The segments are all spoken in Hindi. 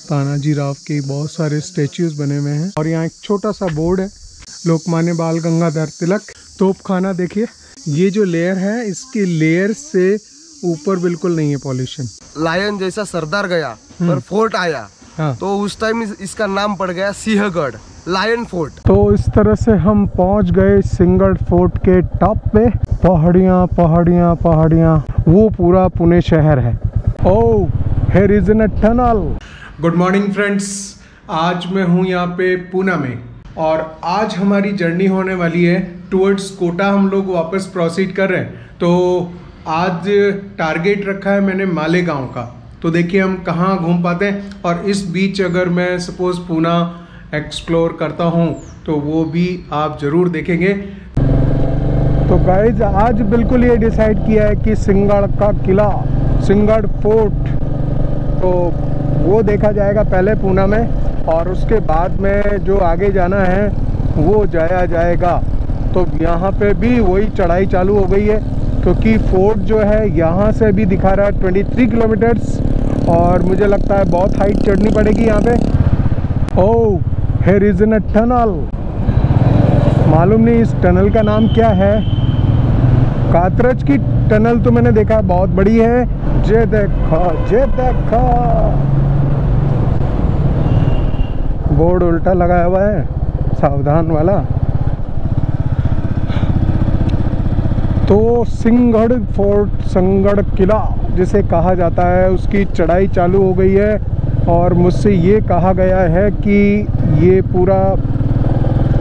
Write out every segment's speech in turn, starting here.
तानाजी राव के बहुत सारे स्टेच्यूज बने हुए हैं और यहाँ एक छोटा सा बोर्ड है, लोकमान्य बाल गंगाधर तिलक तोपखाना। देखिए ये जो लेयर है, इसकी लेयर से ऊपर बिल्कुल नहीं है पॉल्यूशन। लायन जैसा सरदार गया और फोर्ट आया, हाँ। तो उस टाइम इसका नाम पड़ गया सिंहगढ़, लायन फोर्ट। तो इस तरह से हम पहुंच गए सिंहगढ़ फोर्ट के टॉप पे। पहाड़ियाँ पहाड़ियाँ पहाड़ियाँ, वो पूरा पुणे शहर है। Oh, here is an tunnel. Good morning friends, आज मैं हूँ यहाँ पे पूना में और आज हमारी जर्नी होने वाली है टुवर्ड्स कोटा। हम लोग वापस प्रोसीड कर रहे हैं। तो आज टारगेट रखा है मैंने मालेगांव का, तो देखिए हम कहाँ घूम पाते हैं। और इस बीच अगर मैं सपोज पूना एक्सप्लोर करता हूँ तो वो भी आप ज़रूर देखेंगे। तो गाइज आज बिल्कुल ये डिसाइड किया है कि सिंहगढ़ का किला, सिंहगढ़ फोर्ट, तो वो देखा जाएगा पहले पूना में और उसके बाद में जो आगे जाना है वो जाया जाएगा। तो यहाँ पे भी वही चढ़ाई चालू हो गई है क्योंकि फोर्ट जो है यहाँ से भी दिखा रहा है 23 किलोमीटर्स और मुझे लगता है बहुत हाइट चढ़नी पड़ेगी यहाँ पे। ओह, हियर इज एन टनल। मालूम नहीं इस टनल का नाम क्या है। कातरज की टनल तो मैंने देखा बहुत बड़ी है। जे देखा बोर्ड उल्टा लगाया हुआ है, सावधान वाला। तो सिंहगढ़ फोर्ट, सिंहगढ़ किला जिसे कहा जाता है, उसकी चढ़ाई चालू हो गई है और मुझसे ये कहा गया है कि ये पूरा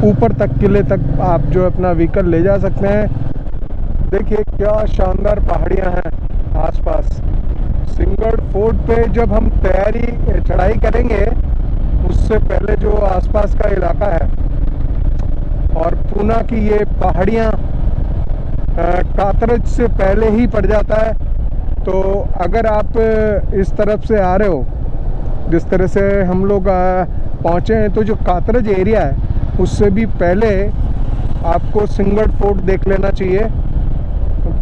ऊपर तक, किले तक आप जो अपना व्हीकल ले जा सकते हैं। देखिए क्या शानदार पहाड़ियाँ हैं आसपास। सिंहगढ़ फोर्ट पे जब हम चढ़ाई करेंगे उससे पहले जो आसपास का इलाका है और पूना की ये पहाड़ियाँ कातरज से पहले ही पड़ जाता है। तो अगर आप इस तरफ से आ रहे हो, जिस तरह से हम लोग पहुँचे हैं, तो जो कातरज एरिया है उससे भी पहले आपको सिंहगढ़ फोर्ट देख लेना चाहिए,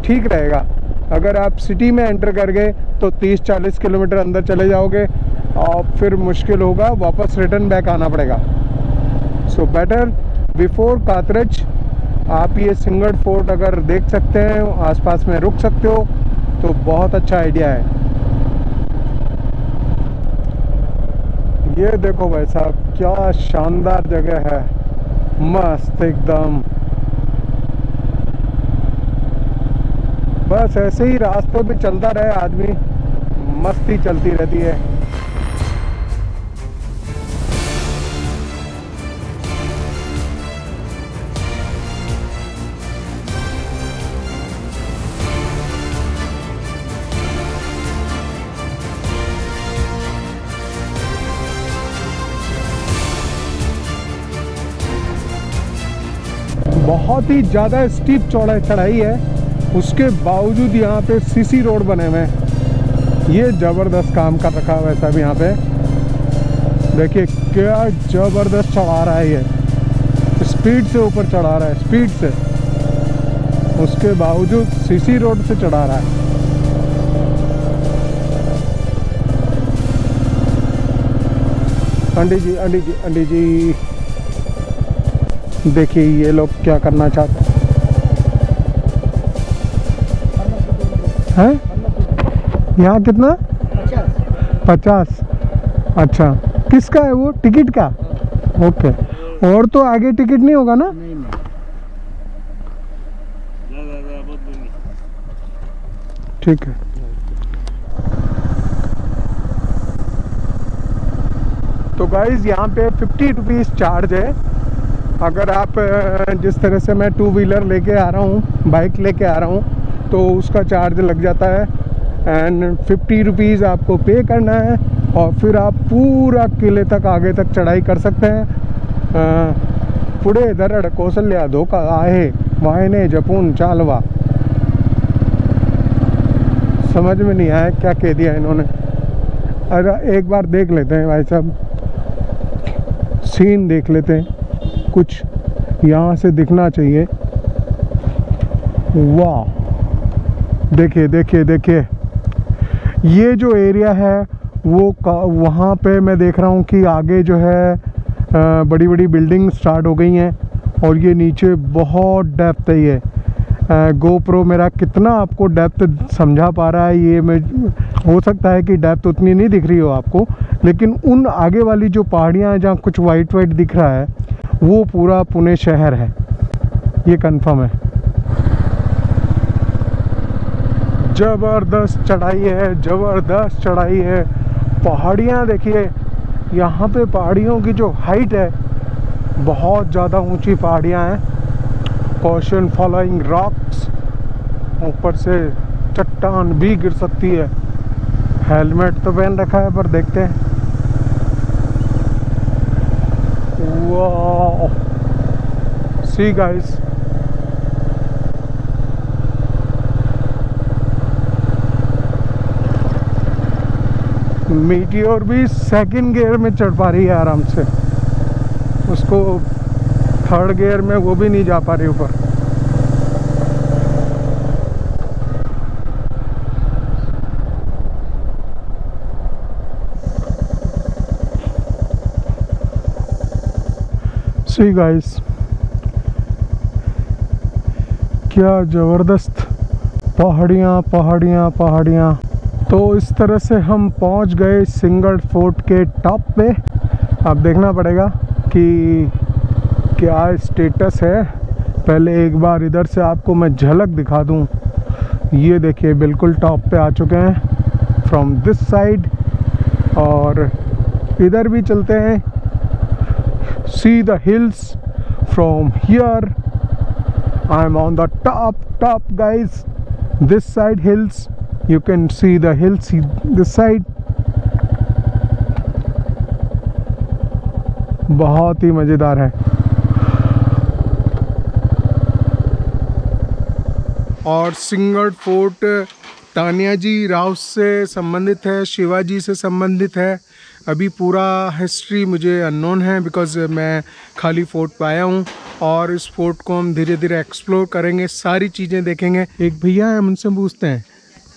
ठीक रहेगा। अगर आप सिटी में एंटर कर गए तो 30-40 किलोमीटर अंदर चले जाओगे और फिर मुश्किल होगा, वापस रिटर्न बैक आना पड़ेगा। सो बेटर बिफोर कातरज आप ये सिंहगढ़ फोर्ट अगर देख सकते हैं, आसपास में रुक सकते हो, तो बहुत अच्छा आइडिया है। ये देखो भाई साहब क्या शानदार जगह है, मस्त एकदम। बस ऐसे ही रास्ते पे चलता रहे आदमी, मस्ती चलती रहती है। बहुत ही ज़्यादा स्टीप चढ़ाई है, उसके बावजूद यहाँ पे सीसी रोड बने हुए हैं। ये ज़बरदस्त काम कर रखा है वैसा भी यहाँ पे। देखिए क्या ज़बरदस्त चढ़ा रहा है, ये स्पीड से ऊपर चढ़ा रहा है, स्पीड से, उसके बावजूद सीसी रोड से चढ़ा रहा है। आंटी जी देखिए ये लोग क्या करना चाहते हैं। यहाँ कितना? 50। अच्छा, किसका है वो? टिकट का? ओके। और तो आगे टिकट नहीं होगा ना? नहीं। ठीक है। तो गाइज यहाँ पे 50 रुपीज़ चार्ज है। अगर आप जिस तरह से मैं 2 व्हीलर लेके आ रहा हूँ, बाइक लेके आ रहा हूँ, तो उसका चार्ज लग जाता है एंड 50 रुपीज़ आपको पे करना है और फिर आप पूरा किले तक आगे तक चढ़ाई कर सकते हैं। पुढे दरड़ कौशल्या धोखा आहे वाहने जपून चालवा। समझ में नहीं आया क्या कह दिया इन्होंने। अरे एक बार देख लेते हैं भाई साहब, सीन देख लेते हैं, कुछ यहाँ से दिखना चाहिए। वाह, देखिए देखिए देखिए, ये जो एरिया है वहाँ पे मैं देख रहा हूँ कि आगे जो है बड़ी बड़ी बिल्डिंग स्टार्ट हो गई हैं और ये नीचे बहुत डेप्थ है। ये गोप्रो मेरा कितना आपको डेप्थ समझा पा रहा है ये मैं, हो सकता है कि डेप्थ उतनी नहीं दिख रही हो आपको, लेकिन उन आगे वाली जो पहाड़ियाँ हैं जहाँ कुछ वाइट वाइट दिख रहा है वो पूरा पुणे शहर है, ये कंफर्म है। ज़बरदस्त चढ़ाई है, ज़बरदस्त चढ़ाई है। पहाड़ियाँ देखिए, यहाँ पे पहाड़ियों की जो हाइट है बहुत ज़्यादा ऊंची पहाड़ियाँ हैं। कॉशन फॉलोइंग रॉक्स, ऊपर से चट्टान भी गिर सकती है। हेलमेट तो पहन रखा है पर देखते हैं। वाह, सी गाइस, मीटियोर भी सेकंड गियर में चढ़ पा रही है आराम से, उसको थर्ड गियर में वो भी नहीं जा पा रही ऊपर। सी गाइस, क्या ज़बरदस्त पहाड़ियाँ पहाड़ियाँ पहाड़ियाँ। तो इस तरह से हम पहुंच गए सिंहगढ़ फोर्ट के टॉप पे। अब देखना पड़ेगा कि क्या स्टेटस है। पहले एक बार इधर से आपको मैं झलक दिखा दूं। ये देखिए बिल्कुल टॉप पे आ चुके हैं फ्रॉम दिस साइड, और इधर भी चलते हैं। See the hills from here, I am on the top guys. This side hills, you can see the hills this side। बहुत ही मज़ेदार है। और सिंहगढ़ फोर्ट तानियाजी राव से संबंधित है, शिवाजी से संबंधित है। अभी पूरा हिस्ट्री मुझे अननोन है बिकॉज़ मैं खाली फोर्ट पे आया हूँ, और इस फोर्ट को हम धीरे धीरे एक्सप्लोर करेंगे, सारी चीज़ें देखेंगे। एक भैया है, उनसे पूछते हैं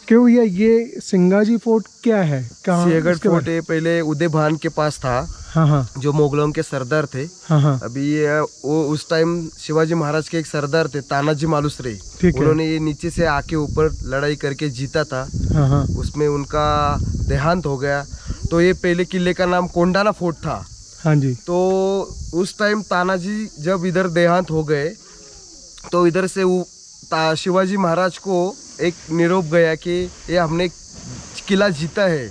क्यों भैया ये सिंगाजी फोर्ट क्या है, कहाँ? सिंहगढ़ फोर्ट पहले उदय भान के पास था। हाँ हाँ, जो मुगलों के सरदार थे। हाँ हाँ, अभी ये वो उस टाइम शिवाजी महाराज के एक सरदार थे तानाजी मालुसरे, उन्होंने ये नीचे से आके ऊपर लड़ाई करके जीता था। हाँ हाँ, उसमें उनका देहांत हो गया। तो ये पहले किले का नाम कोंडाना फोर्ट था। हाँ जी। तो उस टाइम तानाजी जब इधर देहांत हो गए तो इधर से शिवाजी महाराज को एक निरोप गया कि ये हमने किला जीता है।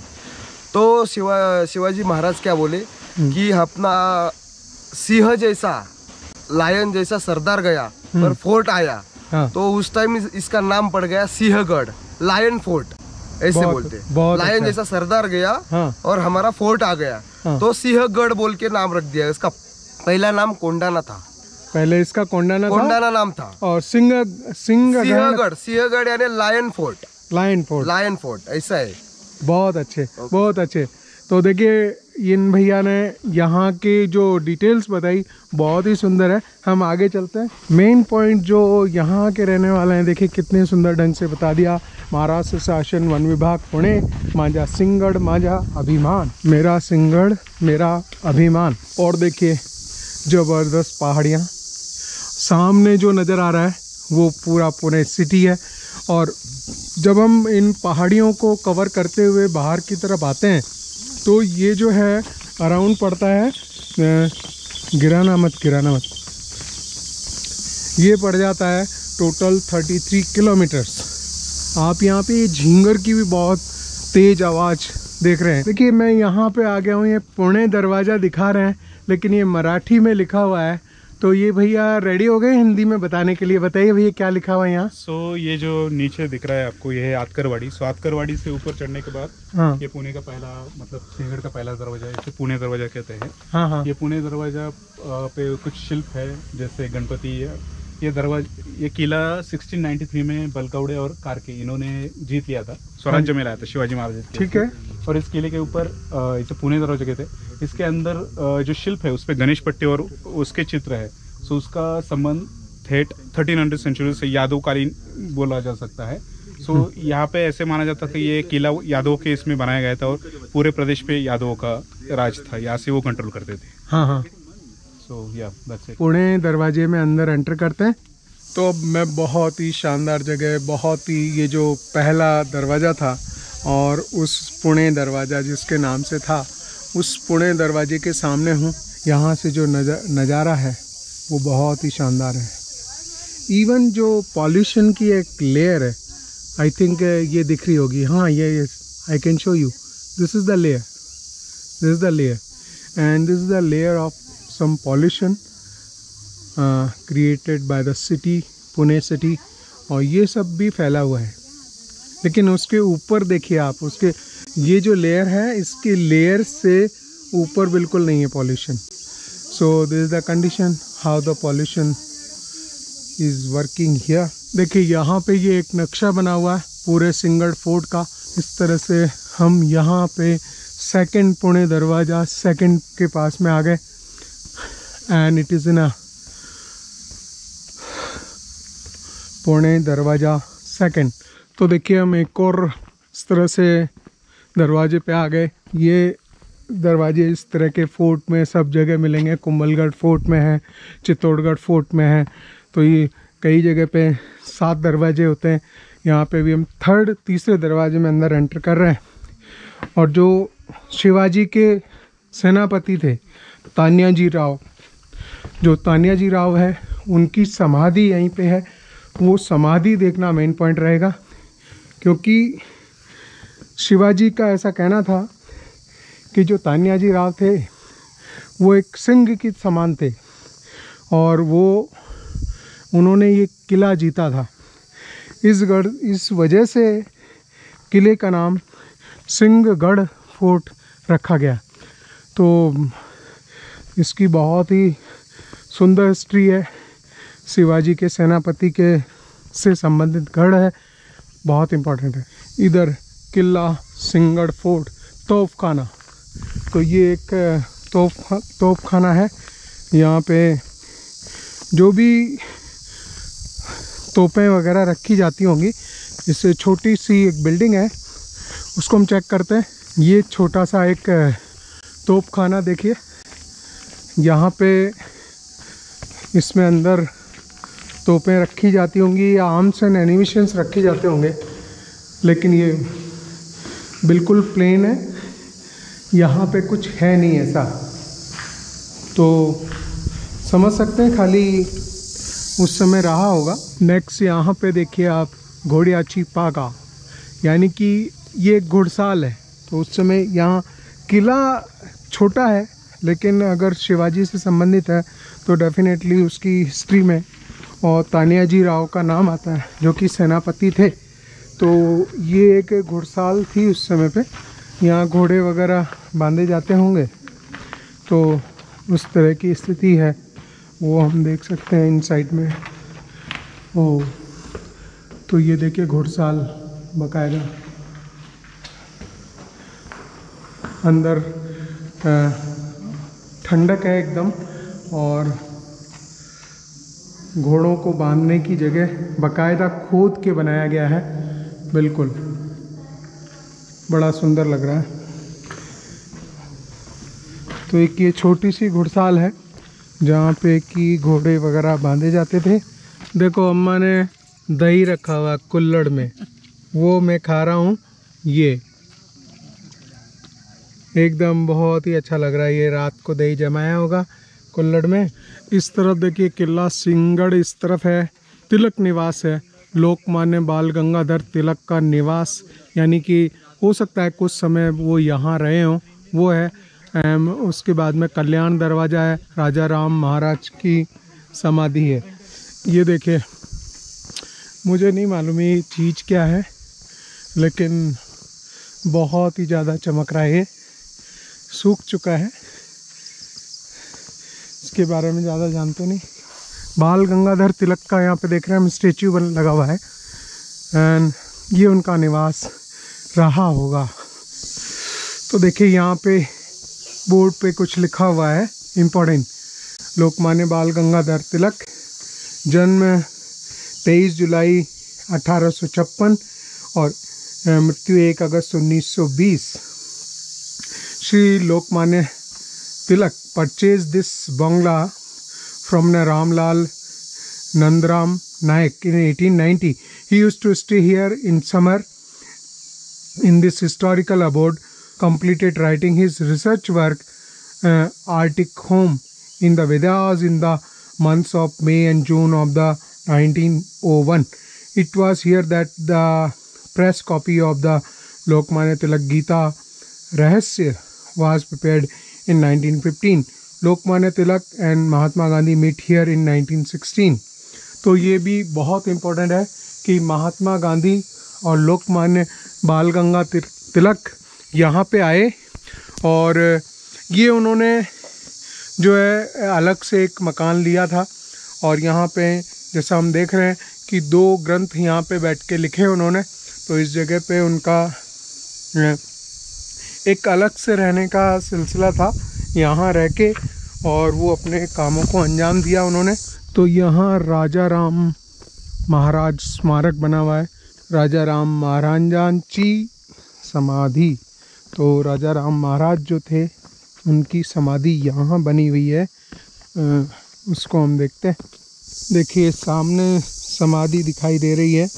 तो शिवाजी महाराज क्या बोले कि अपना सिंह जैसा, लायन जैसा सरदार गया पर फोर्ट आया। हाँ। तो उस टाइम इसका नाम पड़ गया सिंहगढ़, लायन फोर्ट ऐसे बोलते। लायन जैसा सरदार गया। हाँ। और हमारा फोर्ट आ गया। हाँ। तो सिंहगढ़ बोल के नाम रख दिया। इसका पहला नाम कोंडाना था। पहले इसका कोंडाना नाम था। और सिंहगढ़ यानी लायन फोर्ट ऐसा है। बहुत अच्छे, बहुत अच्छे। तो देखिए इन भैया ने यहाँ के जो डिटेल्स बताई बहुत ही सुंदर है। हम आगे चलते हैं। मेन पॉइंट जो यहाँ के रहने वाले हैं, देखिए कितने सुंदर ढंग से बता दिया। महाराष्ट्र शासन वन विभाग पुणे, माझा सिंहगढ़ माझा अभिमान, मेरा सिंहगढ़ मेरा अभिमान। और देखिए ज़बरदस्त पहाड़ियाँ, सामने जो नज़र आ रहा है वो पूरा पुणे सिटी है। और जब हम इन पहाड़ियों को कवर करते हुए बाहर की तरफ आते हैं तो ये जो है अराउंड पड़ता है, गिराना मत, ये पड़ जाता है टोटल 33 किलोमीटर्स। आप यहाँ पे झींगर की भी बहुत तेज़ आवाज़ देख रहे हैं। देखिए मैं यहाँ पे आ गया हूँ, ये पुणे दरवाज़ा दिखा रहे हैं लेकिन ये मराठी में लिखा हुआ है। तो ये भैया रेडी हो गए हिंदी में बताने के लिए। बताइए भैया क्या लिखा हुआ है यहाँ। ये जो नीचे दिख रहा है आपको, ये है आतकरवाड़ी। आतकरवाड़ी से ऊपर चढ़ने के बाद हाँ। ये पुणे का पहला, मतलब सिंहगढ़ का पहला दरवाजा है। इसे पुणे दरवाजा कहते हैं। हाँ हाँ। ये पुणे दरवाजा पे कुछ शिल्प है, जैसे गणपति है। ये किला 1693 में बलकौड़े और कारके इन्होंने जीत लिया था, स्वराज्य में लाया था शिवाजी महाराज। ठीक है। और इस किले के ऊपर इसे पुणे दरवाजा कहते हैं। इसके अंदर जो शिल्प है उस पर गणेश पट्टी और उसके चित्र है। उसका संबंध 1300 सेंचुरी से यादवकालीन बोला जा सकता है। सो यहाँ पे ऐसे माना जाता था ये किला यादवों के इसमें बनाया गया था और पूरे प्रदेश पे यादवों का राज था, यहाँ से वो कंट्रोल करते थे। हाँ हाँ। सो या दैट्स इट। पुणे दरवाजे में अंदर एंटर करते हैं। तो अब मैं बहुत ही शानदार जगह, बहुत ही, ये जो पहला दरवाज़ा था और उस पुणे दरवाज़ा जिसके नाम से था, उस पुणे दरवाजे के सामने हूँ। यहाँ से जो नज़ारा है वो बहुत ही शानदार है। इवन जो पॉल्यूशन की एक लेयर है, आई थिंक ये दिख रही होगी, हाँ ये I can show you, this is the layer, this is the layer and this is the layer of some pollution created by the city, Pune city, और ये सब भी फैला हुआ है। लेकिन उसके ऊपर देखिए आप, उसके ये जो लेयर है, इसके लेयर से ऊपर बिल्कुल नहीं है pollution. So this is the condition how the pollution is working here. देखिए यहाँ पे ये एक नक्शा बना हुआ है पूरे सिंहगढ़ फोर्ट का। इस तरह से हम यहाँ पे सेकंड पुणे दरवाज़ा, सेकंड के पास में आ गए एंड इट इज़ इन अ पुणे दरवाज़ा सेकंड। तो देखिए हम एक और इस तरह से दरवाजे पे आ गए। ये दरवाजे इस तरह के फोर्ट में सब जगह मिलेंगे, कुंभलगढ़ फोर्ट में है, चित्तौड़गढ़ फोर्ट में है, तो ये कई जगह पे 7 दरवाजे होते हैं। यहाँ पे भी हम तीसरे दरवाजे में अंदर एंटर कर रहे हैं। और जो शिवाजी के सेनापति थे तान्याजी राव, जो तान्याजी राव है, उनकी समाधि यहीं पे है। वो समाधि देखना मेन पॉइंट रहेगा, क्योंकि शिवाजी का ऐसा कहना था कि जो तान्याजी राव थे वो एक सिंह के समान थे और उन्होंने ये किला जीता था। इस वजह से किले का नाम सिंहगढ़ फोर्ट रखा गया। तो इसकी बहुत ही सुंदर हिस्ट्री है, शिवाजी के सेनापति के से संबंधित गढ़ है, बहुत इम्पोर्टेंट है। इधर किला सिंहगढ़ फोर्ट, तोपखाना, तो ये एक तोपखाना है। यहाँ पे जो भी तोपें वगैरह रखी जाती होंगी, इससे छोटी सी एक बिल्डिंग है, उसको हम चेक करते हैं। ये छोटा सा एक तोपखाना देखिए, यहाँ पे इसमें अंदर तोपें रखी जाती होंगी या आर्म्स एंड एनिमेशंस रखे जाते होंगे, लेकिन ये बिल्कुल प्लेन है, यहाँ पे कुछ है नहीं ऐसा। तो समझ सकते हैं खाली उस समय रहा होगा। नेक्स्ट यहाँ पे देखिए आप घोड़ियाची पागा, यानी कि ये एक घुड़साल है। तो उस समय यहाँ किला छोटा है, लेकिन अगर शिवाजी से संबंधित है तो डेफिनेटली उसकी हिस्ट्री में और तान्याजी राव का नाम आता है, जो कि सेनापति थे। तो ये एक घुड़साल थी उस समय पे, यहाँ घोड़े वगैरह बांधे जाते होंगे, तो उस तरह की स्थिति है, वो हम देख सकते हैं इन साइड में। ओ तो ये देखिए घुड़साल बकायदा, अंदर ठंडक है एकदम, और घोड़ों को बांधने की जगह बकायदा खोद के बनाया गया है, बिल्कुल बड़ा सुंदर लग रहा है। तो एक ये छोटी सी घुड़साल है जहाँ पे कि घोड़े वगैरह बांधे जाते थे। देखो अम्मा ने दही रखा हुआ कुल्हड़ में, वो मैं खा रहा हूँ। ये एकदम बहुत ही अच्छा लग रहा है, ये रात को दही जमाया होगा कुल्हड़ में। इस तरफ देखिए किला सिंहगढ़, इस तरफ है तिलक निवास है, लोकमान्य बाल गंगाधर तिलक का निवास, यानी कि हो सकता है कुछ समय वो यहाँ रहे हों, वो है। उसके बाद में कल्याण दरवाज़ा है, राजा राम महाराज की समाधि है। ये देखिए, मुझे नहीं मालूम ये चीज़ क्या है, लेकिन बहुत ही ज़्यादा चमक रहा है, ये सूख चुका है, इसके बारे में ज़्यादा जानते नहीं। बाल गंगाधर तिलक का यहाँ पे देख रहे हैं हम स्टेच्यू लगा हुआ है, एंड ये उनका निवास रहा होगा। तो देखिए यहाँ पे बोर्ड पे कुछ लिखा हुआ है इम्पोर्टेंट, लोकमान्य बाल गंगाधर तिलक, जन्म 23 जुलाई 1856 और मृत्यु 1 अगस्त 1920। Shri Lokmanya Tilak purchased this bungalow from Ramlal Nandaram Naik in 1890. He used to stay here in summer in this historical abode, completed writing his research work Arctic Home in the Vedas in the months of May and June of the 1901. It was here that the press copy of the Lokmanya Tilak Gita Rahasya was prepared in 1915. Lokmanya Tilak and Mahatma Gandhi meet here in 1916. तो ये भी बहुत इम्पोर्टेंट है कि महात्मा गांधी और लोकमान्य बाल गंगा तिलक यहाँ पे आए और ये उन्होंने जो है अलग से एक मकान लिया था और यहाँ पे जैसा हम देख रहे हैं कि 2 ग्रंथ यहाँ पे बैठ के लिखे उन्होंने। तो इस जगह पे उनका एक अलग से रहने का सिलसिला था, यहाँ रह के और वो अपने कामों को अंजाम दिया उन्होंने। तो यहाँ राजा राम महाराज स्मारक बना हुआ है, राजा राम महाराजांची समाधि। तो राजा राम महाराज जो थे उनकी समाधि यहाँ बनी हुई है, उसको हम देखते हैं। देखिए सामने समाधि दिखाई दे रही है,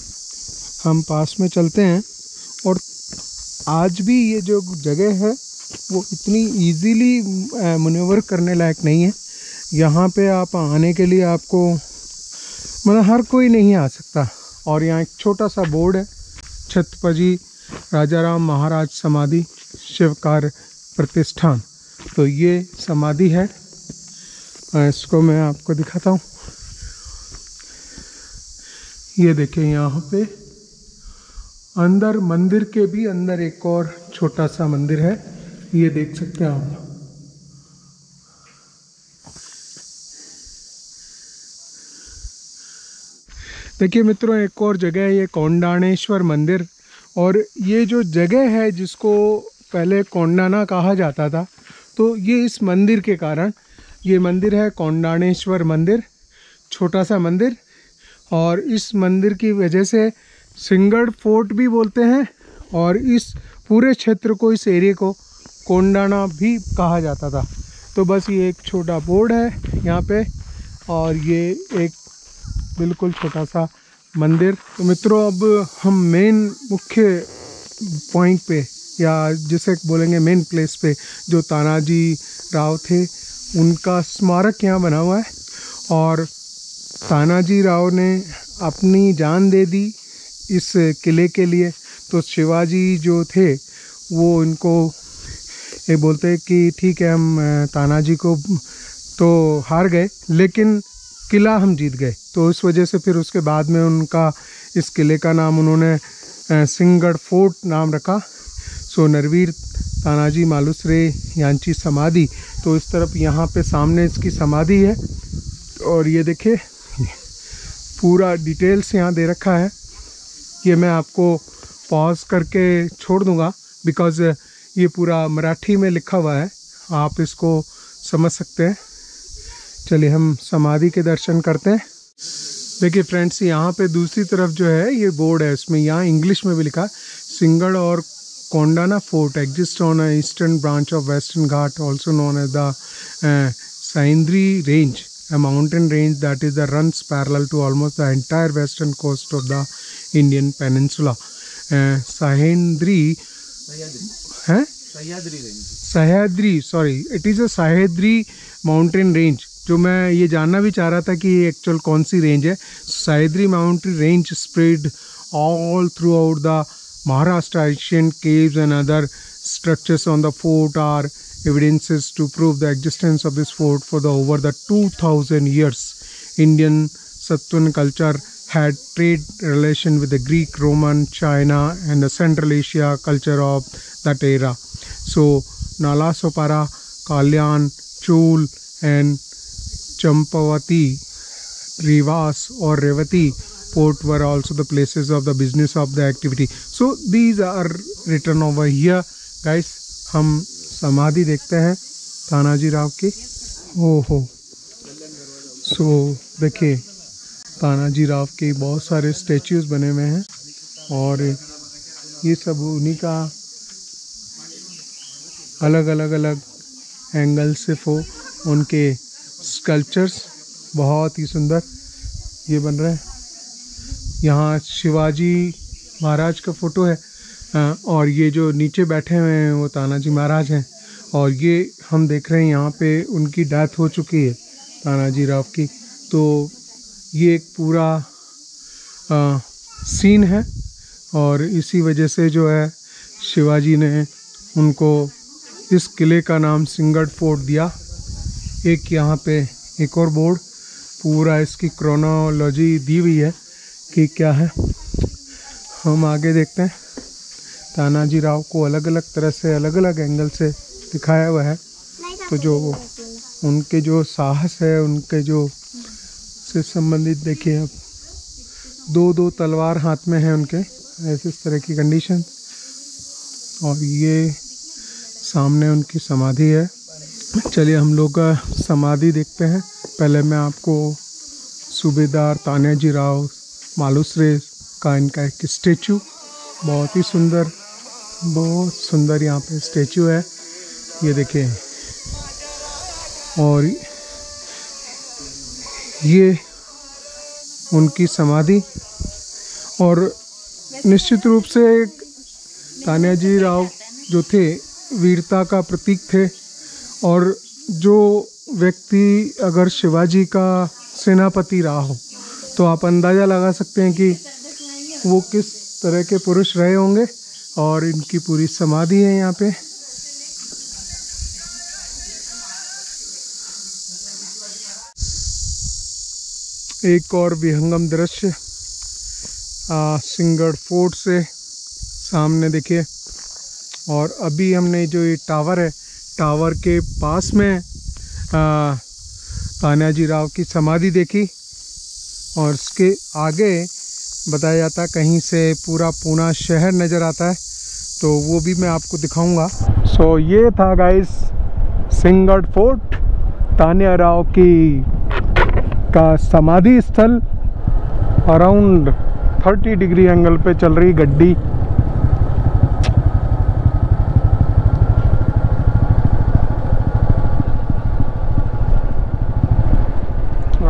हम पास में चलते हैं। और आज भी ये जो जगह है वो इतनी इजीली मैन्यूवर करने लायक नहीं है। यहाँ पे आप आने के लिए आपको मतलब हर कोई नहीं आ सकता। और यहाँ एक छोटा सा बोर्ड है, छत्रपति राजा राम महाराज समाधि शिव कार्य प्रतिष्ठान। तो ये समाधि है, इसको मैं आपको दिखाता हूँ। ये देखिए यहाँ पे अंदर मंदिर के भी अंदर एक और छोटा सा मंदिर है, ये देख सकते हैं आप। देखिए मित्रों एक और जगह है, ये कोंडाणेश्वर मंदिर। और ये जो जगह है जिसको पहले कोंडाना कहा जाता था, तो ये इस मंदिर के कारण, ये मंदिर है कोंडाणेश्वर मंदिर, छोटा सा मंदिर। और इस मंदिर की वजह से सिंगड़ फोर्ट भी बोलते हैं और इस पूरे क्षेत्र को, इस एरिया को कोंडाना भी कहा जाता था। तो बस ये एक छोटा बोर्ड है यहाँ पे और ये एक बिल्कुल छोटा सा मंदिर। तो मित्रों अब हम मेन मुख्य पॉइंट पे, या जिसे बोलेंगे मेन प्लेस पे, जो तानाजी राव थे उनका स्मारक यहाँ बना हुआ है। और तानाजी राव ने अपनी जान दे दी इस किले के लिए। तो शिवाजी जो थे वो इनको ये बोलते हैं कि ठीक है हम तानाजी को तो हार गए लेकिन किला हम जीत गए। तो इस वजह से फिर उसके बाद में उनका इस किले का नाम उन्होंने सिंगड़ फोर्ट नाम रखा। सो नरवीर तानाजी मालुसरे यांची समाधि। तो इस तरफ यहाँ पे सामने इसकी समाधि है और ये देखिए पूरा डिटेल्स यहाँ दे रखा है। ये मैं आपको पॉज करके छोड़ दूँगा बिकॉज़ ये पूरा मराठी में लिखा हुआ है, आप इसको समझ सकते हैं। चलिए हम समाधि के दर्शन करते हैं। देखिए फ्रेंड्स यहाँ पे दूसरी तरफ जो है ये बोर्ड है, इसमें यहाँ इंग्लिश में भी लिखा है सिंगड़ और Kondana fort exist on eastern branch of western Ghat also known as the Sahyadri range, a mountain range that is that runs parallel to almost the entire western coast of the Indian peninsula. Sahyadri sorry, it is a Sahyadri mountain range. जो मैं ये जानना भी चाह रहा था कि एक्चुअल कौन सी रेंज है। Sahyadri mountain range spread all throughout the Maharashtra. Ancient caves and other structures on the fort are evidences to prove the existence of this fort for the over the 2000 years. Indian Satwan culture had trade relation with the Greek, Roman, China and the Central Asia culture of that era. So Nalasopara, Kalyan, Chul and Champavati, Rivas or Revati port were also the places of the business of the activity. So these are written over here guys. हम समाधि देखते हैं तानाजी राव की। ओहो, सो देखिए तानाजी राव के बहुत सारे स्टैच्यूज बने हुए हैं और ये सब उन्हीं का अलग अलग एंगल से उनके स्कल्पचर्स बहुत ही सुंदर ये बन रहे हैं। यहाँ शिवाजी महाराज का फ़ोटो है और ये जो नीचे बैठे हुए हैं वो तानाजी महाराज हैं। और ये हम देख रहे हैं यहाँ पे उनकी डेथ हो चुकी है तानाजी राव की। तो ये एक पूरा सीन है और इसी वजह से जो है शिवाजी ने उनको इस किले का नाम सिंहगढ़ फोर्ट दिया। एक यहाँ पे एक और बोर्ड पूरा इसकी क्रोनोलॉजी दी हुई है कि क्या है। हम आगे देखते हैं। तानाजी राव को अलग अलग तरह से अलग अलग एंगल से दिखाया हुआ है। तो जो उनके जो साहस है, उनके जो से संबंधित देखिए, अब दो तलवार हाथ में है उनके, ऐसे इस तरह की कंडीशन। और ये सामने उनकी समाधि है। चलिए हम लोग समाधि देखते हैं। पहले मैं आपको सूबेदार तानाजी राव मालुसरे का इनका एक स्टेचू, बहुत ही सुंदर, बहुत सुंदर यहाँ पे स्टेचू है, ये देखिए। और ये उनकी समाधि। और निश्चित रूप से तानाजी राव जो थे वीरता का प्रतीक थे। और जो व्यक्ति अगर शिवाजी का सेनापति रहा हो तो आप अंदाज़ा लगा सकते हैं कि वो किस तरह के पुरुष रहे होंगे। और इनकी पूरी समाधि है यहाँ पे। एक और विहंगम दृश्य सिंहगढ़ फोर्ट से सामने देखिए। और अभी हमने जो ये टावर है, टावर के पास में तानाजी राव की समाधि देखी। और इसके आगे बताया जाता है कहीं से पूरा पूना शहर नज़र आता है, तो वो भी मैं आपको दिखाऊंगा। सो ये था गाइस सिंहगढ़ फोर्ट, तान्या राव की का समाधि स्थल। अराउंड 30 डिग्री एंगल पे चल रही गड्डी।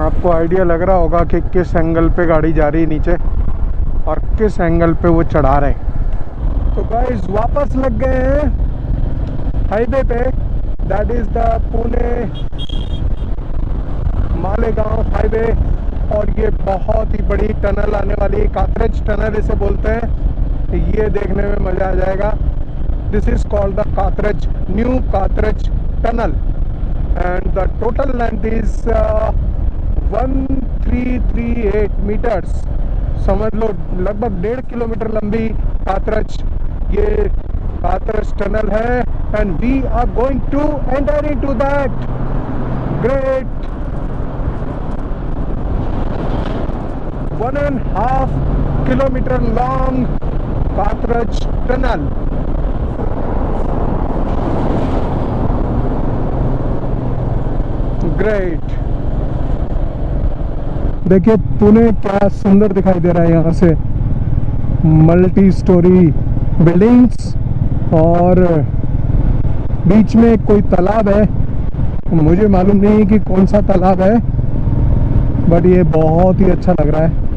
आपको आइडिया लग रहा होगा कि किस एंगल पे गाड़ी जा रही है नीचे और किस एंगल पे वो चढ़ा रहे हैं। तो गाइस वापस लग गए हैं हाईवे पे, that is the Pune Malegaon highway. और ये बहुत ही बड़ी टनल आने वाली, कातरज टनल इसे बोलते हैं। ये देखने में मज़ा आ जाएगा। This is called the Katraj, new Katraj tunnel and the total length is 1338 metres. समझ लो लगभग 1.5 किलोमीटर लंबी कातरज ये कातरज टनल है। And we are going to enter into that great 1.5 kilometre long Katraj tunnel. Great. देखिए पुणे क्या सुंदर दिखाई दे रहा है यहाँ से। मल्टी स्टोरी बिल्डिंग्स और बीच में कोई तालाब है। मुझे मालूम नहीं कि कौन सा तालाब है, बट ये बहुत ही अच्छा लग रहा है।